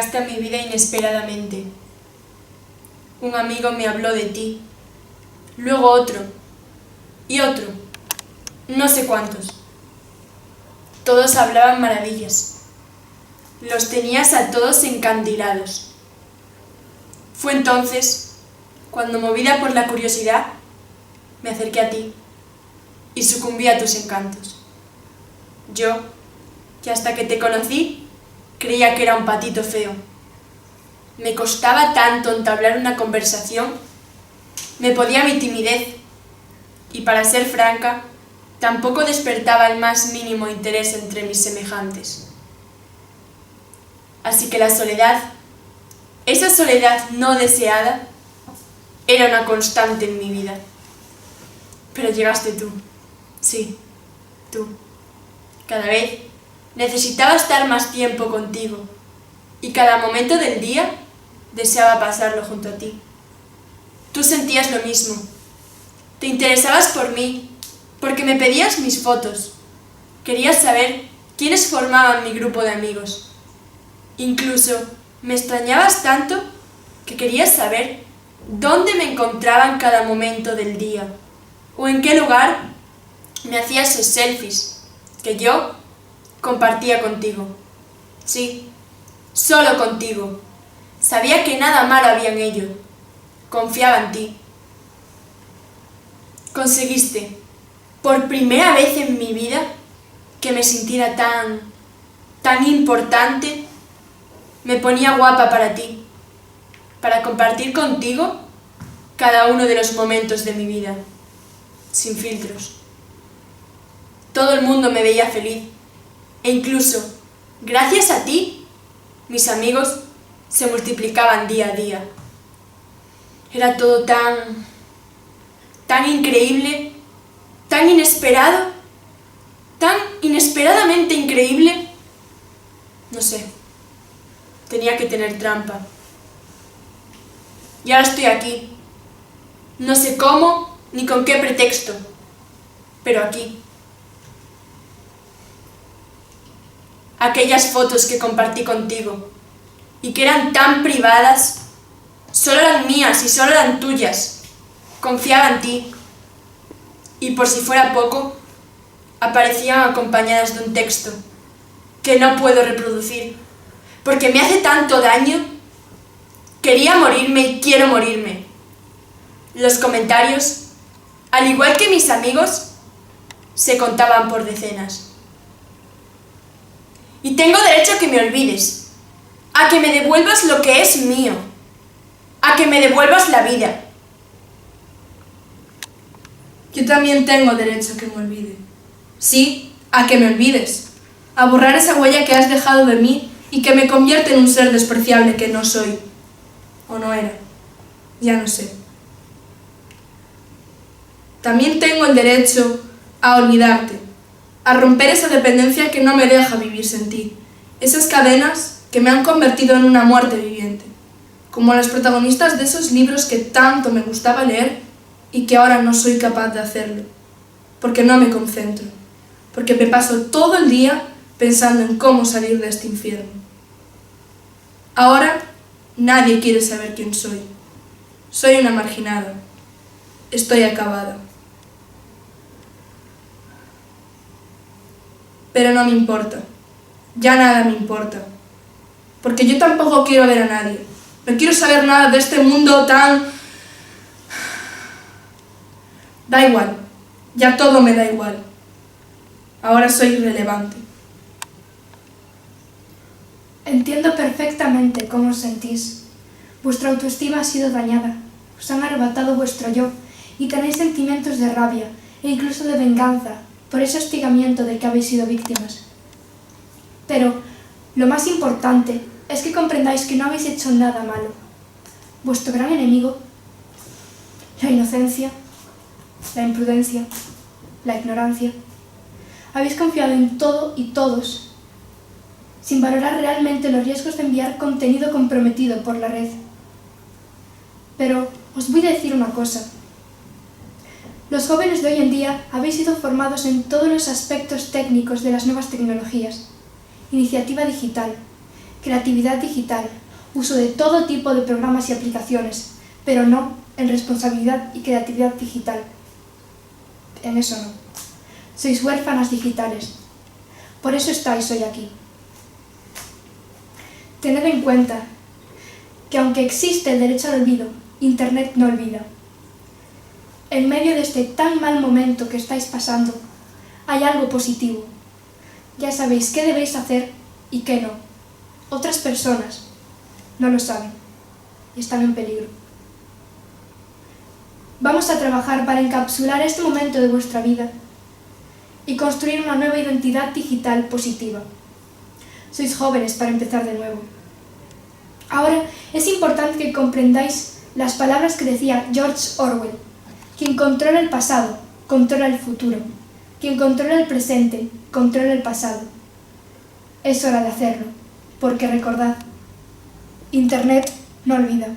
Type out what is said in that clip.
llegaste a mi vida inesperadamente. Un amigo me habló de ti, luego otro, y otro, no sé cuántos. Todos hablaban maravillas. Los tenías a todos encandilados. Fue entonces cuando, movida por la curiosidad, me acerqué a ti y sucumbí a tus encantos. Yo, que hasta que te conocí, creía que era un patito feo. Me costaba tanto entablar una conversación, me podía mi timidez, y para ser franca, tampoco despertaba el más mínimo interés entre mis semejantes. Así que la soledad, esa soledad no deseada, era una constante en mi vida. Pero llegaste tú, sí, tú. Cada vez necesitaba estar más tiempo contigo, y cada momento del día deseaba pasarlo junto a ti. Tú sentías lo mismo. Te interesabas por mí, porque me pedías mis fotos. Querías saber quiénes formaban mi grupo de amigos. Incluso me extrañabas tanto que querías saber dónde me encontraba en cada momento del día, o en qué lugar me hacía esos selfies que yo compartía contigo. Sí, solo contigo. Sabía que nada malo había en ello. Confiaba en ti. Conseguiste, por primera vez en mi vida, que me sintiera tan importante. Me ponía guapa para ti, para compartir contigo cada uno de los momentos de mi vida, sin filtros. Todo el mundo me veía feliz, e incluso, gracias a ti, mis amigos se multiplicaban día a día. Era todo tan increíble, tan inesperado, tan inesperadamente increíble. No sé, tenía que tener trampa. Y ahora estoy aquí. No sé cómo ni con qué pretexto, pero aquí. Aquellas fotos que compartí contigo y que eran tan privadas, solo eran mías y solo eran tuyas. Confiaba en ti. Y por si fuera poco, aparecían acompañadas de un texto que no puedo reproducir, porque me hace tanto daño. Quería morirme y quiero morirme. Los comentarios, al igual que mis amigos, se contaban por decenas. Y tengo derecho a que me olvides, a que me devuelvas lo que es mío, a que me devuelvas la vida. Yo también tengo derecho a que me olvide. Sí, a que me olvides, a borrar esa huella que has dejado de mí y que me convierte en un ser despreciable que no soy. O no era. Ya no sé. También tengo el derecho a olvidarte, a romper esa dependencia que no me deja vivir sin ti, esas cadenas que me han convertido en una muerte viviente, como las protagonistas de esos libros que tanto me gustaba leer y que ahora no soy capaz de hacerlo, porque no me concentro, porque me paso todo el día pensando en cómo salir de este infierno. Ahora nadie quiere saber quién soy. Soy una marginada. Estoy acabada. Pero no me importa. Ya nada me importa. Porque yo tampoco quiero ver a nadie. No quiero saber nada de este mundo tan... Da igual. Ya todo me da igual. Ahora soy irrelevante. Entiendo perfectamente cómo os sentís. Vuestra autoestima ha sido dañada. Os han arrebatado vuestro yo y tenéis sentimientos de rabia e incluso de venganza por ese hostigamiento del que habéis sido víctimas. Pero lo más importante es que comprendáis que no habéis hecho nada malo. Vuestro gran enemigo, la inocencia, la imprudencia, la ignorancia. Habéis confiado en todo y todos, sin valorar realmente los riesgos de enviar contenido comprometido por la red. Pero os voy a decir una cosa. Los jóvenes de hoy en día habéis sido formados en todos los aspectos técnicos de las nuevas tecnologías. Iniciativa digital, creatividad digital, uso de todo tipo de programas y aplicaciones, pero no en responsabilidad y creatividad digital. En eso no. Sois huérfanas digitales. Por eso estáis hoy aquí. Tened en cuenta que aunque existe el derecho al olvido, Internet no olvida. En medio de este tan mal momento que estáis pasando, hay algo positivo. Ya sabéis qué debéis hacer y qué no. Otras personas no lo saben y están en peligro. Vamos a trabajar para encapsular este momento de vuestra vida y construir una nueva identidad digital positiva. Sois jóvenes para empezar de nuevo. Ahora es importante que comprendáis las palabras que decía George Orwell. Quien controla el pasado, controla el futuro. Quien controla el presente, controla el pasado. Es hora de hacerlo, porque recordad, Internet no olvida.